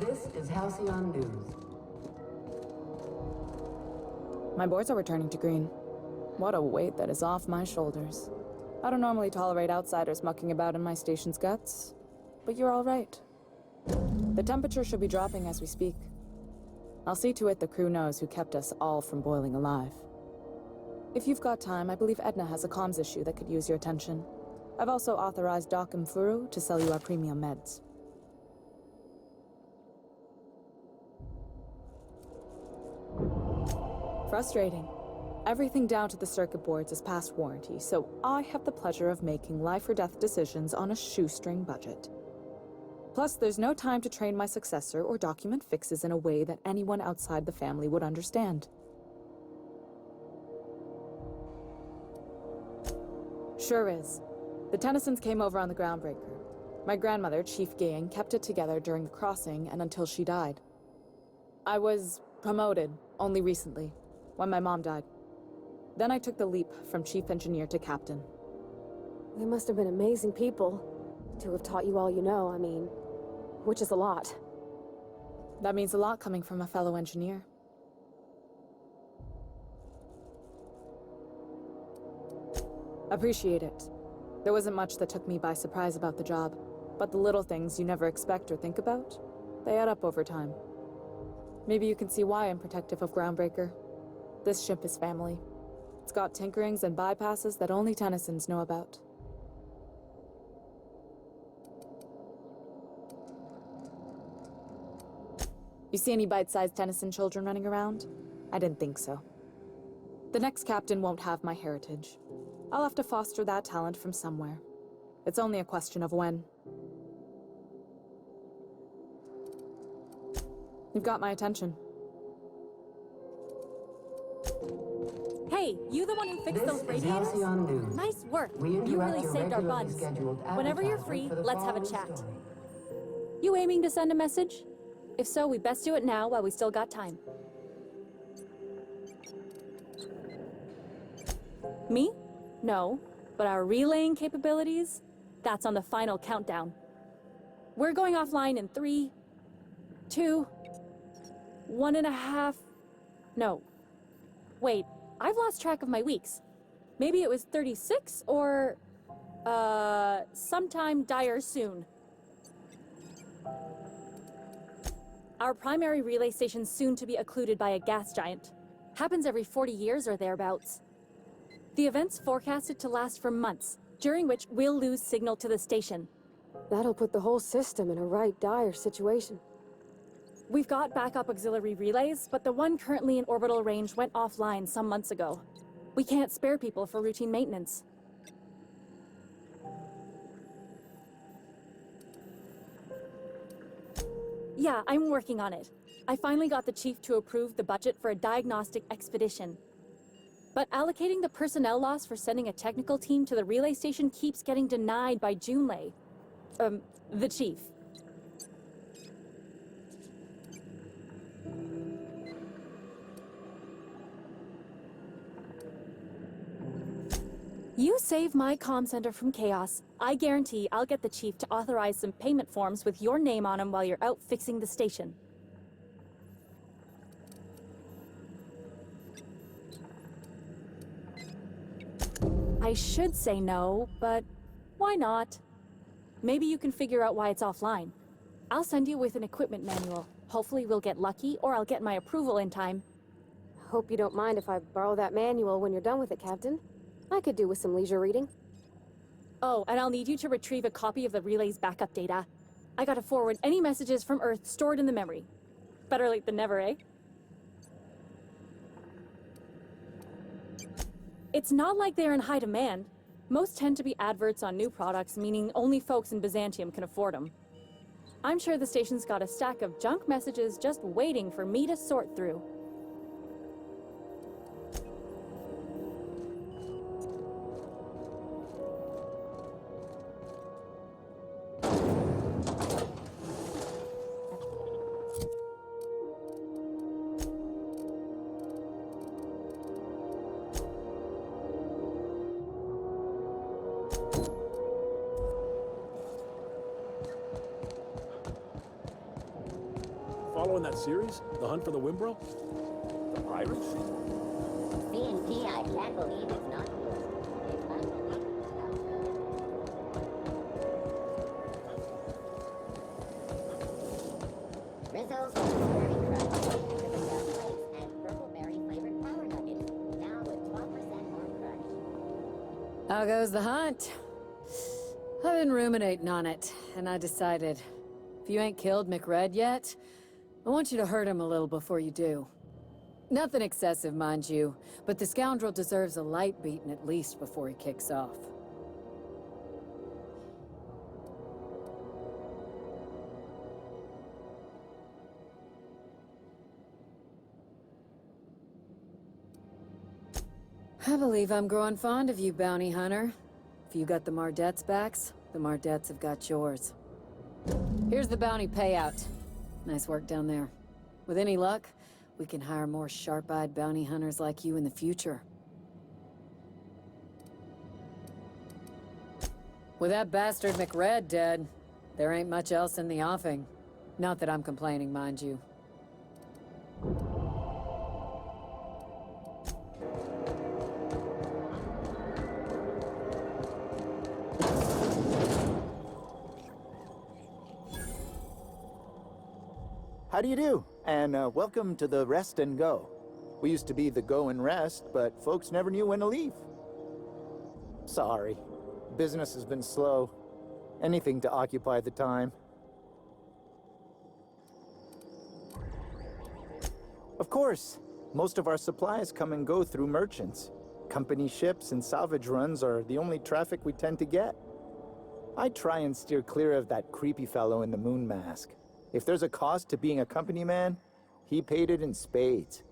This is Halcyon News. My boards are returning to green. What a weight that is off my shoulders. I don't normally tolerate outsiders mucking about in my station's guts, but you're all right. The temperature should be dropping as we speak. I'll see to it the crew knows who kept us all from boiling alive. If you've got time, I believe Edna has a comms issue that could use your attention. I've also authorized Doc Mfuru to sell you our premium meds. Frustrating. Everything down to the circuit boards is past warranty, so I have the pleasure of making life or death decisions on a shoestring budget. Plus, there's no time to train my successor or document fixes in a way that anyone outside the family would understand. Sure is. The Tennysons came over on the groundbreaker. My grandmother, Chief Gang, kept it together during the crossing and until she died. I was promoted only recently, when my mom died. Then I took the leap from chief engineer to captain. They must have been amazing people to have taught you all you know, I mean, which is a lot. That means a lot coming from a fellow engineer. Appreciate it. There wasn't much that took me by surprise about the job, but the little things you never expect or think about, they add up over time. Maybe you can see why I'm protective of Groundbreaker. This ship is family. It's got tinkerings and bypasses that only Tennysons know about. You see any bite-sized Tennyson children running around? I didn't think so. The next captain won't have my heritage. I'll have to foster that talent from somewhere. It's only a question of when. You've got my attention. Hey, you the one who fixed those radiators? Nice work. You really saved our buns. Whenever you're free, let's have a chat. You aiming to send a message? If so, we best do it now while we still got time. Me? No. But our relaying capabilities? That's on the final countdown. We're going offline in 3, 2, 1.5... No. Wait, I've lost track of my weeks. Maybe it was 36 or... sometime dire soon. Our primary relay station's soon to be occluded by a gas giant. Happens every 40 years or thereabouts. The event's forecasted to last for months, during which we'll lose signal to the station. That'll put the whole system in a right dire situation. We've got backup auxiliary relays, but the one currently in orbital range went offline some months ago. We can't spare people for routine maintenance. Yeah, I'm working on it. I finally got the chief to approve the budget for a diagnostic expedition. But allocating the personnel loss for sending a technical team to the relay station keeps getting denied by Junlei. The chief. You save my comm center from chaos. I guarantee I'll get the chief to authorize some payment forms with your name on them while you're out fixing the station. I should say no, but why not? Maybe you can figure out why it's offline. I'll send you with an equipment manual. Hopefully we'll get lucky, or I'll get my approval in time. Hope you don't mind if I borrow that manual when you're done with it, Captain. I could do with some leisure reading. Oh, and I'll need you to retrieve a copy of the relay's backup data. I gotta forward any messages from Earth stored in the memory. Better late than never, eh? It's not like they're in high demand. Most tend to be adverts on new products, meaning only folks in Byzantium can afford them. I'm sure the station's got a stack of junk messages just waiting for me to sort through. following that series? The Hunt for the Wimbro? The pirates? C&T, I can't believe it's not yours. It's unbelievable. Rizzo's Strawberry Crunch, Vanilla Flakes, and Purple Berry flavored Power Nuggets, now with 12% more crunch. How goes the hunt? I've been ruminating on it, and I decided, if you ain't killed McRed yet, I want you to hurt him a little before you do. Nothing excessive, mind you, but the scoundrel deserves a light beating at least before he kicks off. I believe I'm growing fond of you, bounty hunter. If you got the Mardet's backs, the Mardets have got yours. Here's the bounty payout. Nice work down there. With any luck, we can hire more sharp-eyed bounty hunters like you in the future. With that bastard McRed dead, there ain't much else in the offing. Not that I'm complaining, mind you. How do you do? And welcome to the Rest and Go. We used to be the Go and Rest, but folks never knew when to leave. Sorry. Business has been slow. Anything to occupy the time. Of course, most of our supplies come and go through merchants. Company ships and salvage runs are the only traffic we tend to get. I try and steer clear of that creepy fellow in the moon mask. If there's a cost to being a company man, he paid it in spades.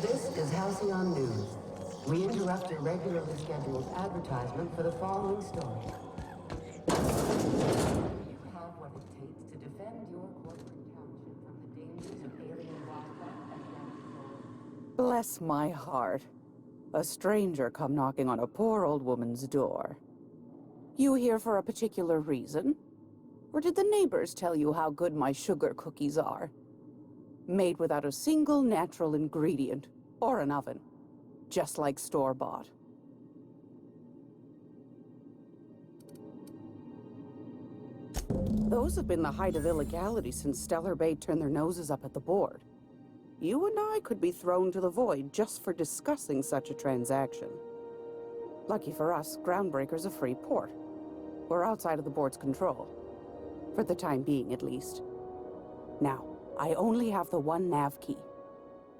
This is Halcyon News. We interrupt your regularly scheduled advertisement for the following story. Do you have what it takes to defend your corporate township from the dangers of alien wildlife and natural? Bless my heart. A stranger come knocking on a poor old woman's door. You here for a particular reason? Or did the neighbors tell you how good my sugar cookies are? Made without a single natural ingredient, or an oven. Just like store-bought. Those have been the height of illegality since Stellar Bay turned their noses up at the board. You and I could be thrown to the void just for discussing such a transaction. Lucky for us, Groundbreaker's a free port. We're outside of the board's control. For the time being, at least. Now, I only have the one nav key.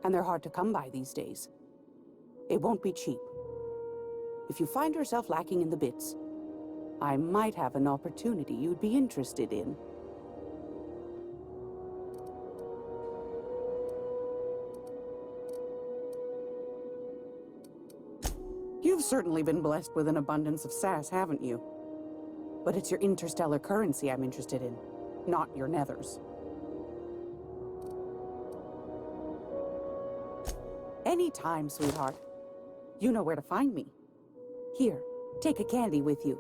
And they're hard to come by these days. It won't be cheap. If you find yourself lacking in the bits, I might have an opportunity you'd be interested in. You've certainly been blessed with an abundance of sass, haven't you? But it's your interstellar currency I'm interested in, not your nethers. Anytime, sweetheart. You know where to find me. Here, take a candy with you.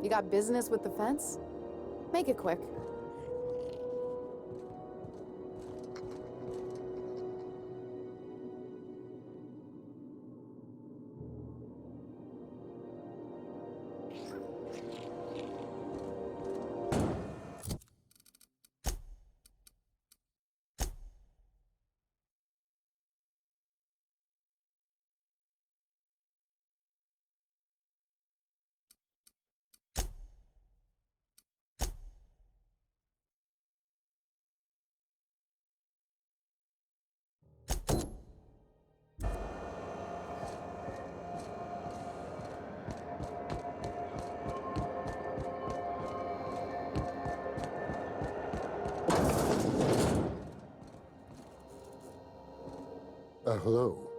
You got business with the fence? Make it quick. Hello.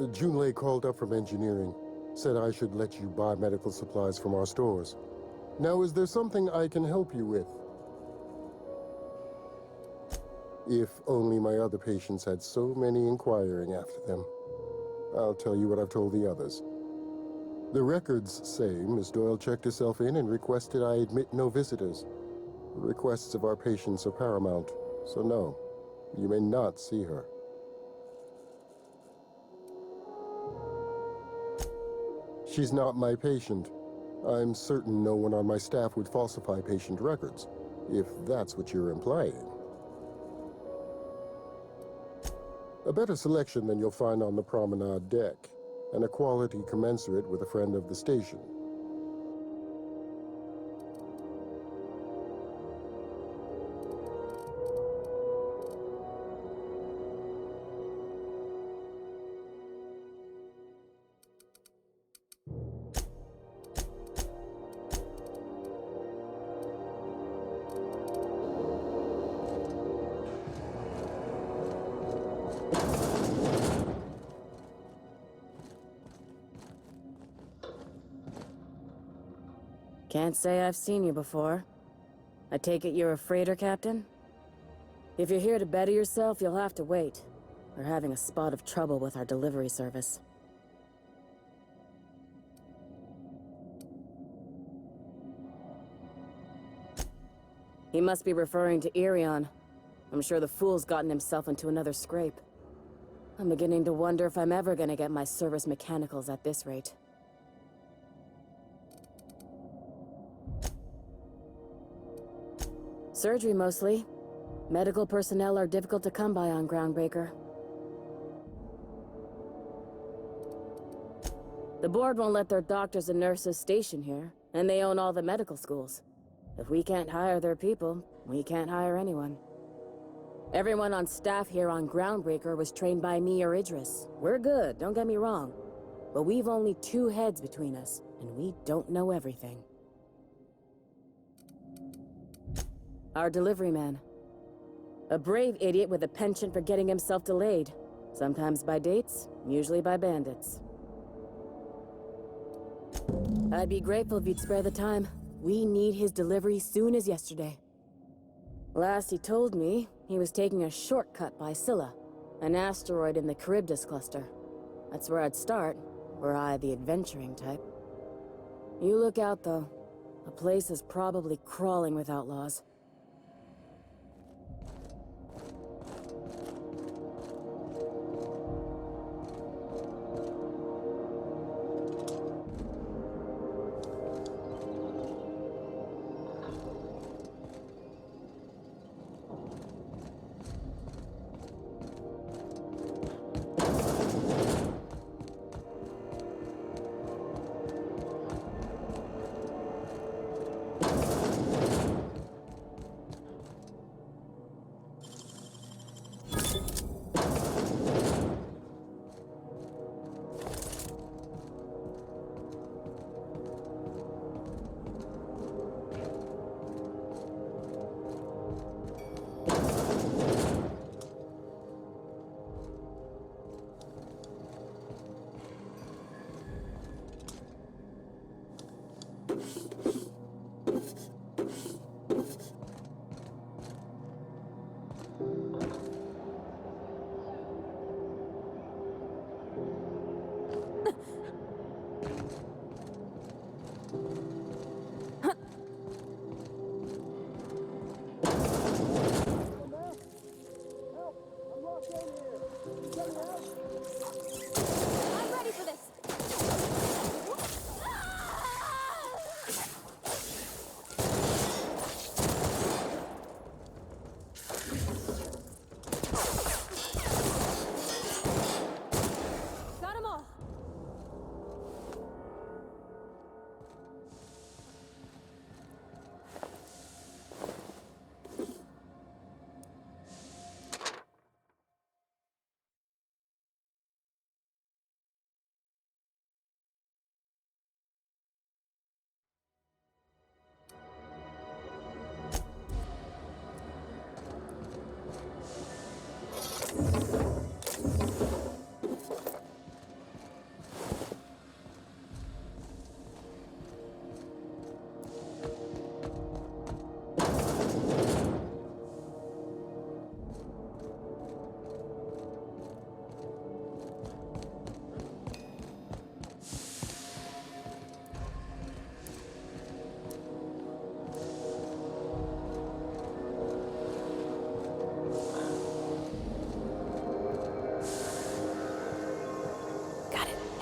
Junlei called up from engineering. Said I should let you buy medical supplies from our stores. Now, is there something I can help you with? If only my other patients had so many inquiring after them. I'll tell you what I've told the others. The records say Miss Doyle checked herself in and requested I admit no visitors. Requests of our patients are paramount, so no, you may not see her. She's not my patient. I'm certain no one on my staff would falsify patient records, if that's what you're implying. A better selection than you'll find on the promenade deck, and a quality commensurate with a friend of the station. Can't say I've seen you before. I take it you're a freighter captain? If you're here to better yourself, you'll have to wait. We're having a spot of trouble with our delivery service. He must be referring to Irion. I'm sure the fool's gotten himself into another scrape. I'm beginning to wonder if I'm ever gonna get my service mechanicals at this rate. Surgery, mostly. Medical personnel are difficult to come by on Groundbreaker. The board won't let their doctors and nurses station here, and they own all the medical schools. If we can't hire their people, we can't hire anyone. Everyone on staff here on Groundbreaker was trained by me or Idris. We're good, don't get me wrong. But we've only 2 heads between us, and we don't know everything. Our delivery man. A brave idiot with a penchant for getting himself delayed. Sometimes by dates, usually by bandits. I'd be grateful if you'd spare the time. We need his delivery soon as yesterday. Last he told me, he was taking a shortcut by Scylla, an asteroid in the Charybdis cluster. That's where I'd start, were I the adventuring type. You look out, though. The place is probably crawling with outlaws.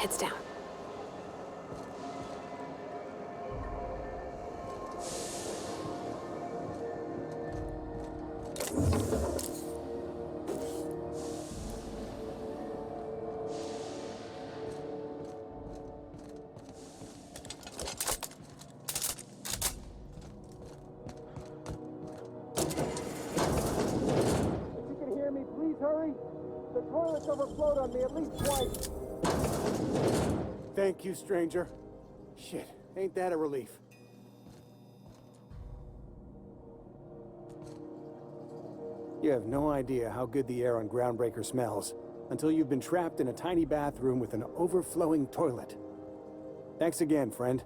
Heads down. If you can hear me, please hurry. The toilet's overflowed on me at least twice. Thank you, stranger. Shit, ain't that a relief? You have no idea how good the air on Groundbreaker smells until you've been trapped in a tiny bathroom with an overflowing toilet. Thanks again, friend.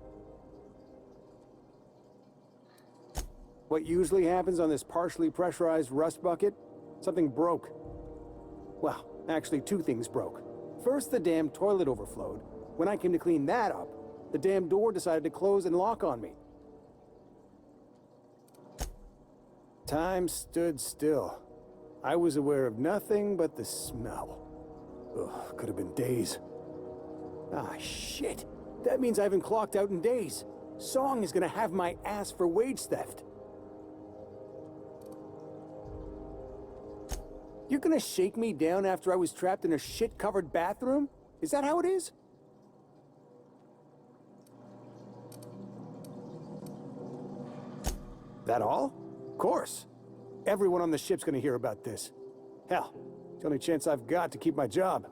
What usually happens on this partially pressurized rust bucket? Something broke. Well, actually, two things broke. First, the damn toilet overflowed. When I came to clean that up, the damn door decided to close and lock on me. Time stood still. I was aware of nothing but the smell. Ugh, could have been days. Ah, shit. That means I haven't clocked out in days. Song is gonna have my ass for wage theft. You're gonna shake me down after I was trapped in a shit-covered bathroom? Is that how it is? That all? Of course. Everyone on the ship's gonna hear about this. Hell, it's the only chance I've got to keep my job.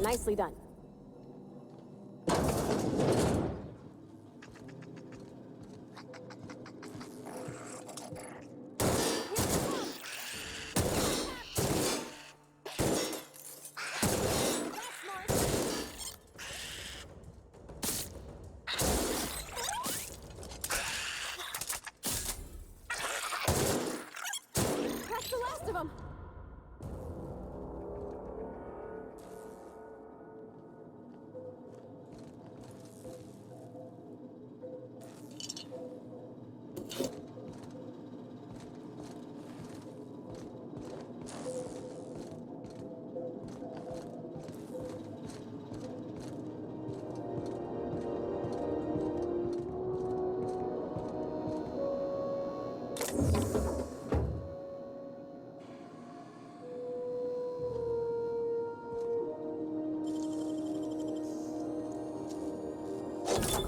Nicely done. That's the last of them.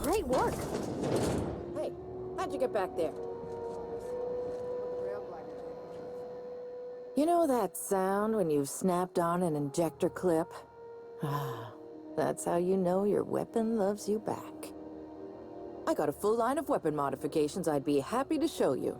Great work. Hey, how'd you get back there? You know that sound when you've snapped on an injector clip? Ah, that's how you know your weapon loves you back. I got a full line of weapon modifications I'd be happy to show you.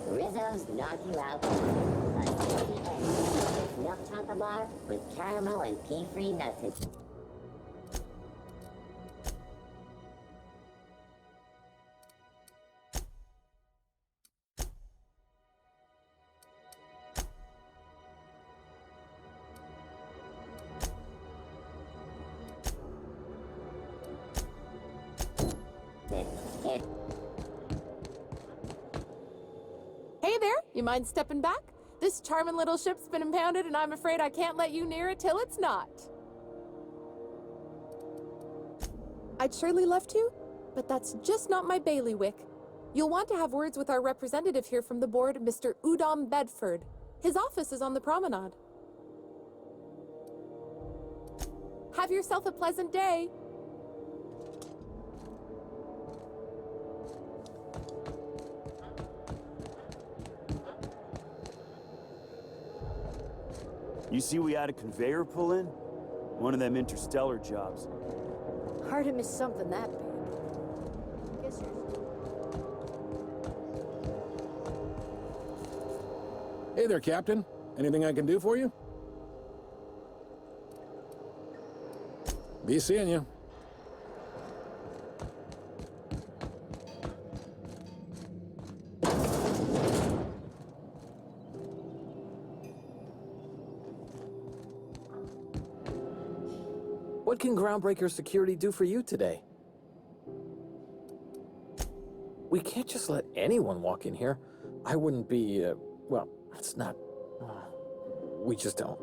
Rizzo's knock you out. A tasty egg milk chocolate bar with caramel and pea-free nuts. Hey there, you mind stepping back? This charming little ship's been impounded and I'm afraid I can't let you near it till it's not. I'd surely love to, but that's just not my bailiwick. You'll want to have words with our representative here from the board, Mr. Udom Bedford. His office is on the promenade. Have yourself a pleasant day. You see we had a conveyor pull in? One of them interstellar jobs. Hard to miss something that big. Guess Hey there, Captain. Anything I can do for you? Be seeing you. What can Groundbreaker Security do for you today? We can't just let anyone walk in here. I wouldn't be, well, it's not... we just don't.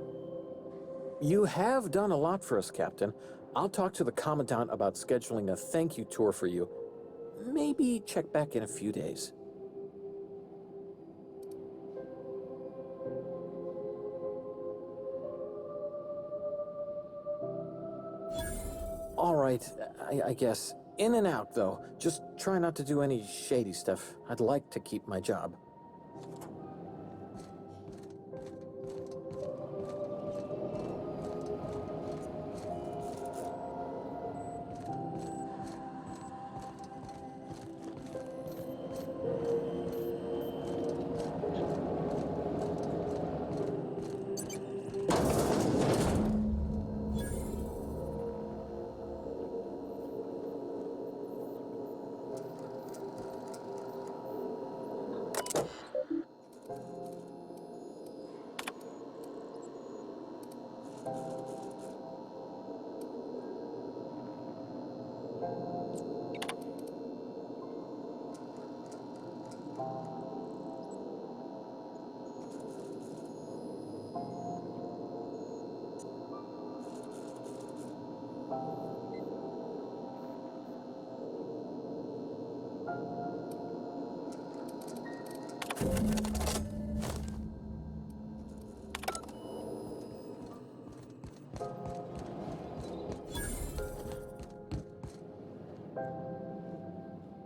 You have done a lot for us, Captain. I'll talk to the Commandant about scheduling a thank you tour for you. Maybe check back in a few days. All right, I guess. In and out, though. Just try not to do any shady stuff. I'd like to keep my job.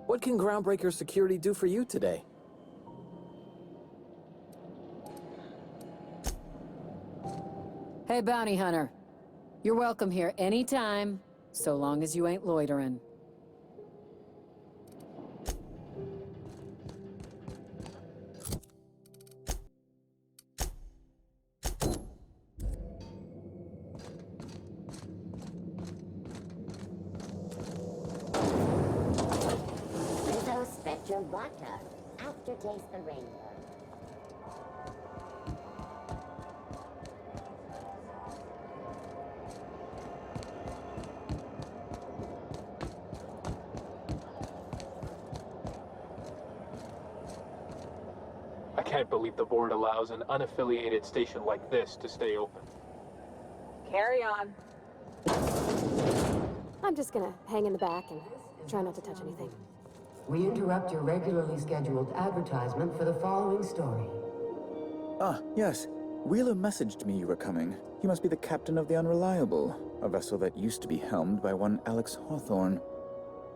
What can Groundbreaker Security do for you today? Hey, Bounty Hunter. You're welcome here anytime, so long as you ain't loitering. Spectrum Vodka. Aftertaste the rainbow. I can't believe the board allows an unaffiliated station like this to stay open. Carry on. I'm just gonna hang in the back and try not to touch anything. We interrupt your regularly scheduled advertisement for the following story. Ah, yes. Wheeler messaged me you were coming. He must be the captain of the Unreliable, a vessel that used to be helmed by one Alex Hawthorne.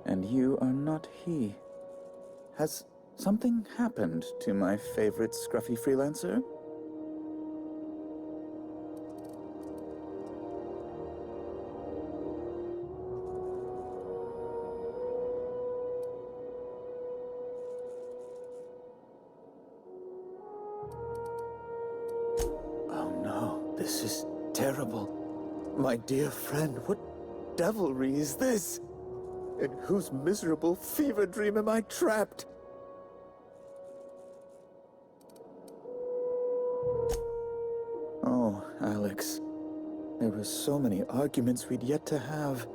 And you are not he. Has something happened to my favorite scruffy freelancer? Oh no, this is terrible. My dear friend, what devilry is this? In whose miserable fever dream am I trapped? Oh, Alex. There were so many arguments we'd yet to have.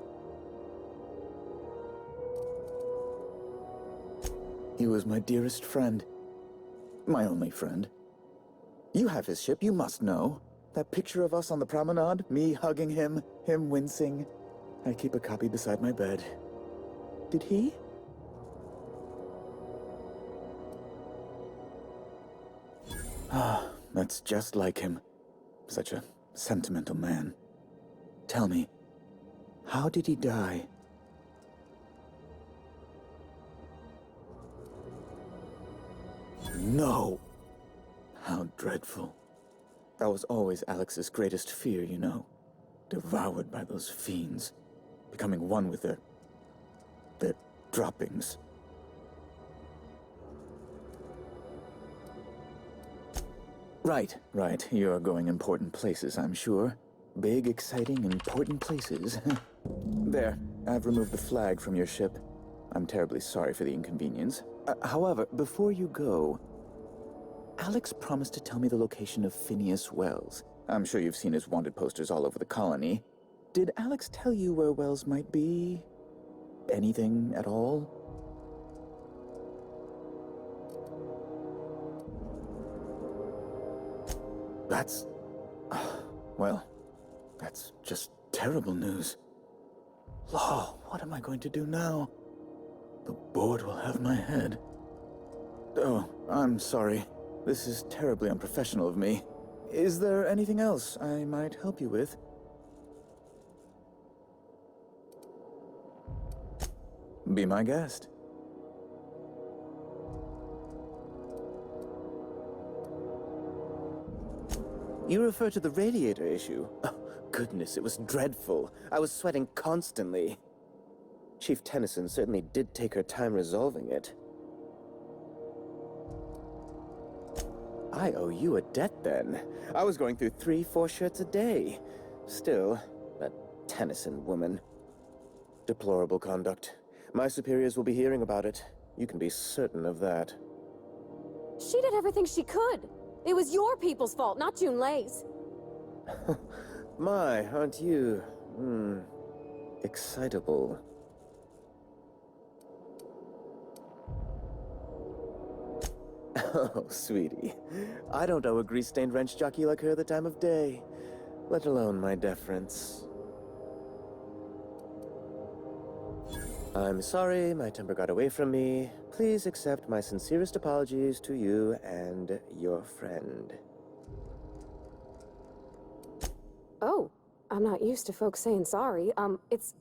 He was my dearest friend. My only friend. You have his ship, you must know. That picture of us on the promenade, me hugging him, him wincing. I keep a copy beside my bed. Did he? Ah, that's just like him. Such a sentimental man. Tell me, how did he die? No! How dreadful. That was always Alex's greatest fear, you know. Devoured by those fiends. Becoming one with their droppings. Right. You're going important places, I'm sure. Big, exciting, important places. There, I've removed the flag from your ship. I'm terribly sorry for the inconvenience. However, before you go, Alex promised to tell me the location of Phineas Wells. I'm sure you've seen his wanted posters all over the colony. Did Alex tell you where Wells might be? Anything at all? That's... well, that's just terrible news. Law, what am I going to do now? The board will have my head. Oh, I'm sorry. This is terribly unprofessional of me. Is there anything else I might help you with? Be my guest. You refer to the radiator issue? Oh, goodness, it was dreadful. I was sweating constantly. Chief Tennyson certainly did take her time resolving it. I owe you a debt, then. I was going through 3-4 shirts a day. Still, that Tennyson woman. Deplorable conduct. My superiors will be hearing about it. You can be certain of that. She did everything she could. It was your people's fault, not June Lay's. My, aren't you... excitable. Oh, sweetie. I don't owe a grease-stained wrench jockey like her the time of day, let alone my deference. I'm sorry my temper got away from me. Please accept my sincerest apologies to you and your friend. Oh, I'm not used to folks saying sorry. It's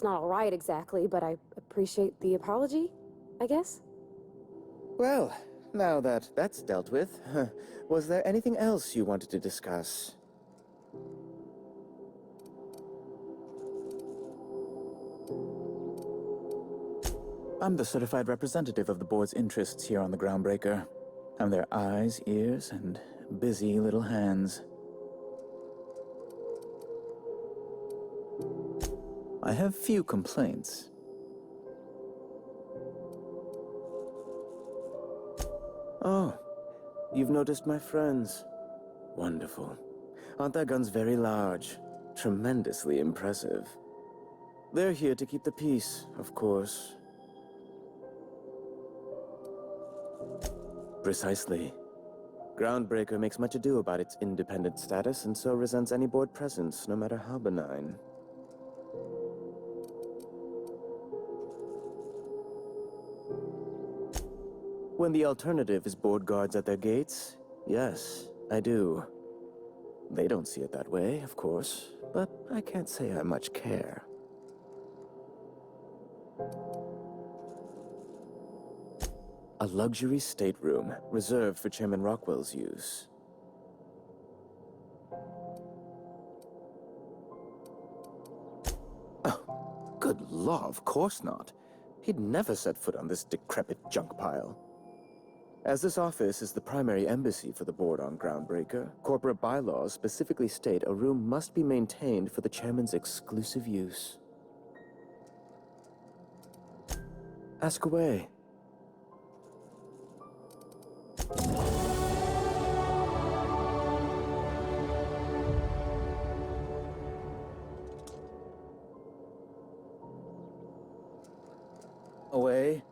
not all right exactly, but I appreciate the apology, I guess. Well, now that that's dealt with, was there anything else you wanted to discuss? I'm the certified representative of the board's interests here on the Groundbreaker. I'm their eyes, ears, and busy little hands. I have few complaints. Oh, you've noticed my friends. Wonderful. Aren't their guns very large? Tremendously impressive. They're here to keep the peace, of course. Precisely. Groundbreaker makes much ado about its independent status and so resents any board presence, no matter how benign. When the alternative is board guards at their gates, yes, I do. They don't see it that way, of course, but I can't say I much care. A luxury stateroom reserved for Chairman Rockwell's use. Oh, good law, of course not. He'd never set foot on this decrepit junk pile. As this office is the primary embassy for the board on Groundbreaker, corporate bylaws specifically state a room must be maintained for the chairman's exclusive use. Ask away. Away.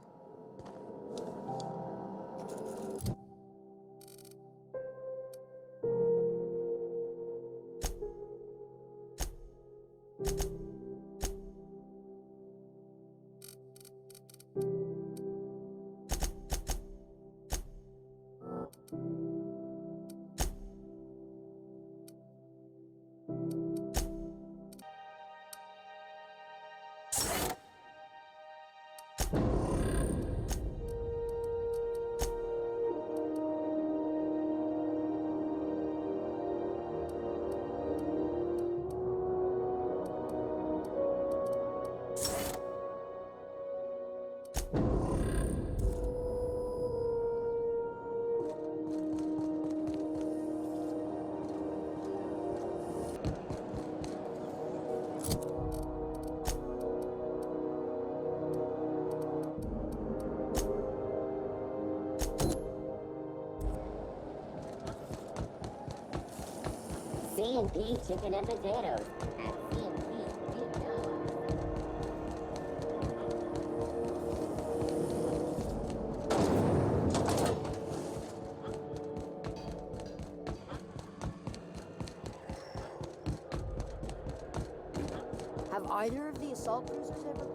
C&P chicken and potatoes at C&P Pizza. Have either of the assault cruisers ever...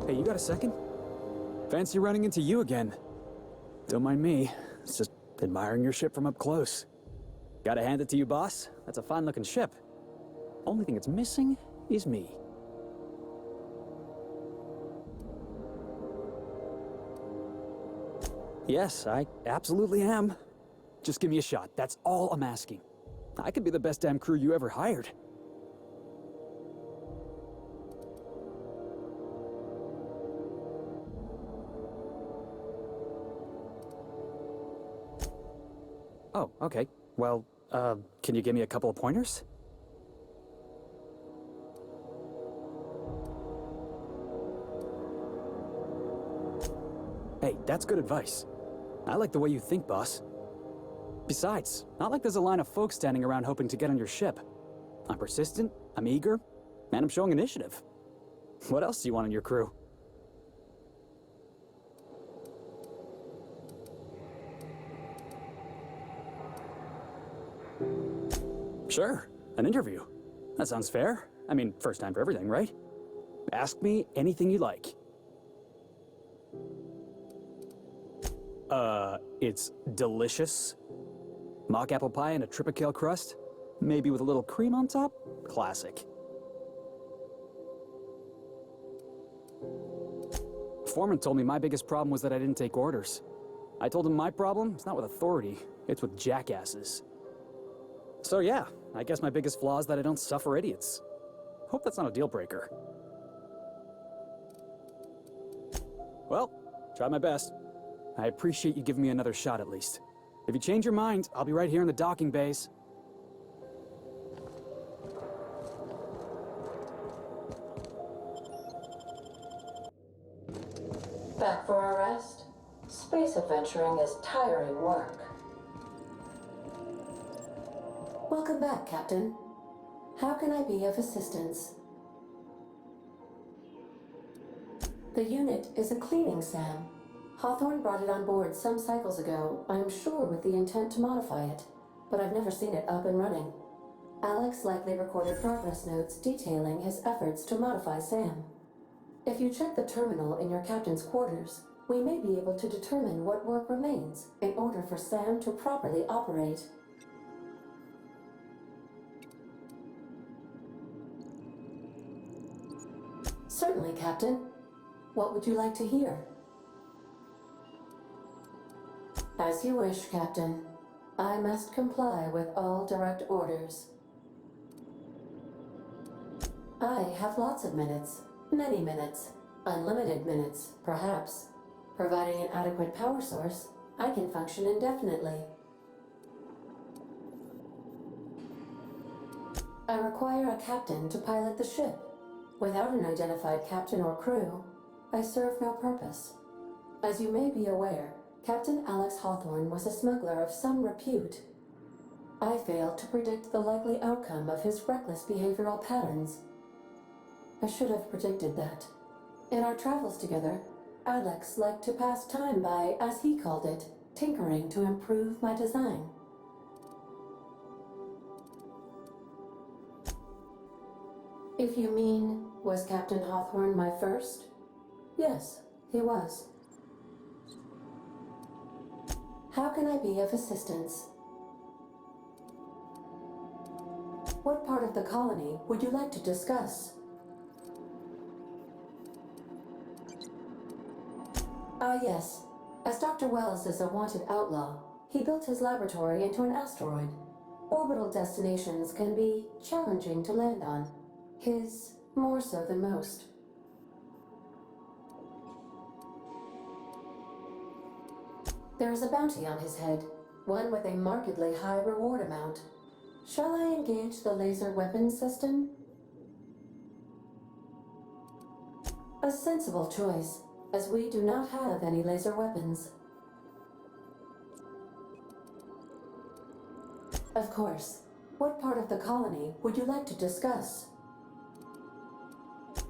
Hey, you got a second? Fancy running into you again. Don't mind me. It's just admiring your ship from up close. Gotta hand it to you, boss. That's a fine-looking ship. Only thing it's missing is me. Yes, I absolutely am. Just give me a shot. That's all I'm asking. I could be the best damn crew you ever hired. Oh, okay. Well, can you give me a couple of pointers? Hey, that's good advice. I like the way you think, boss. Besides, not like there's a line of folks standing around hoping to get on your ship. I'm persistent, I'm eager, and I'm showing initiative. What else do you want in your crew? Sure, an interview. That sounds fair. I mean, first time for everything, right? Ask me anything you like. It's delicious. Mock apple pie and a tripicale crust? Maybe with a little cream on top? Classic. Foreman told me my biggest problem was that I didn't take orders. I told him my problem is not with authority, it's with jackasses. So yeah, I guess my biggest flaw is that I don't suffer idiots. Hope that's not a deal breaker. Well, try my best. I appreciate you giving me another shot at least. If you change your mind, I'll be right here in the docking bays. Back for a rest? Space adventuring is tiring work. Welcome back, Captain. How can I be of assistance? The unit is a cleaning SAM. Hawthorne brought it on board some cycles ago, I'm sure with the intent to modify it, but I've never seen it up and running. Alex likely recorded progress notes detailing his efforts to modify SAM. If you check the terminal in your captain's quarters, we may be able to determine what work remains in order for SAM to properly operate. Certainly, Captain. What would you like to hear? As you wish, Captain. I must comply with all direct orders. I have lots of minutes. Many minutes. Unlimited minutes, perhaps. Providing an adequate power source, I can function indefinitely. I require a captain to pilot the ship. Without an identified captain or crew, I serve no purpose. As you may be aware, Captain Alex Hawthorne was a smuggler of some repute. I failed to predict the likely outcome of his reckless behavioral patterns. I should have predicted that. In our travels together, Alex liked to pass time by, as he called it, tinkering to improve my design. If you mean, was Captain Hawthorne my first? Yes, he was. How can I be of assistance? What part of the colony would you like to discuss? Ah, yes. As Dr. Wells is a wanted outlaw, he built his laboratory into an asteroid. Orbital destinations can be challenging to land on. His more so than most. There is a bounty on his head, one with a markedly high reward amount. Shall I engage the laser weapons system? A sensible choice, as we do not have any laser weapons. Of course. What part of the colony would you like to discuss?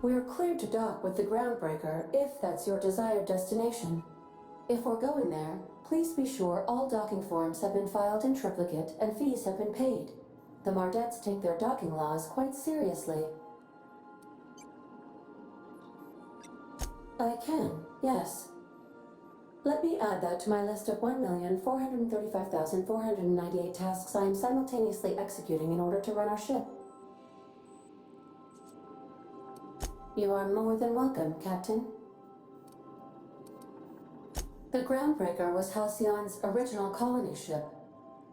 We are cleared to dock with the Groundbreaker if that's your desired destination. If we're going there, please be sure all docking forms have been filed in triplicate and fees have been paid. The Mardettes take their docking laws quite seriously. I can, yes. Let me add that to my list of 1,435,498 tasks I am simultaneously executing in order to run our ship. You are more than welcome, Captain. The Groundbreaker was Halcyon's original colony ship.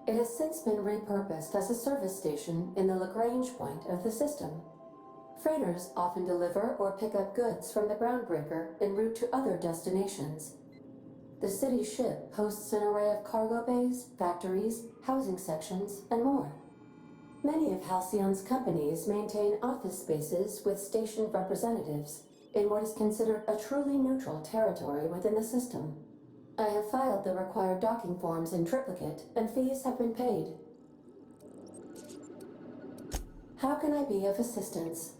It has since been repurposed as a service station in the Lagrange point of the system. Freighters often deliver or pick up goods from the Groundbreaker en route to other destinations. The city ship hosts an array of cargo bays, factories, housing sections, and more. Many of Halcyon's companies maintain office spaces with station representatives in what is considered a truly neutral territory within the system. I have filed the required docking forms in triplicate, and fees have been paid. How can I be of assistance?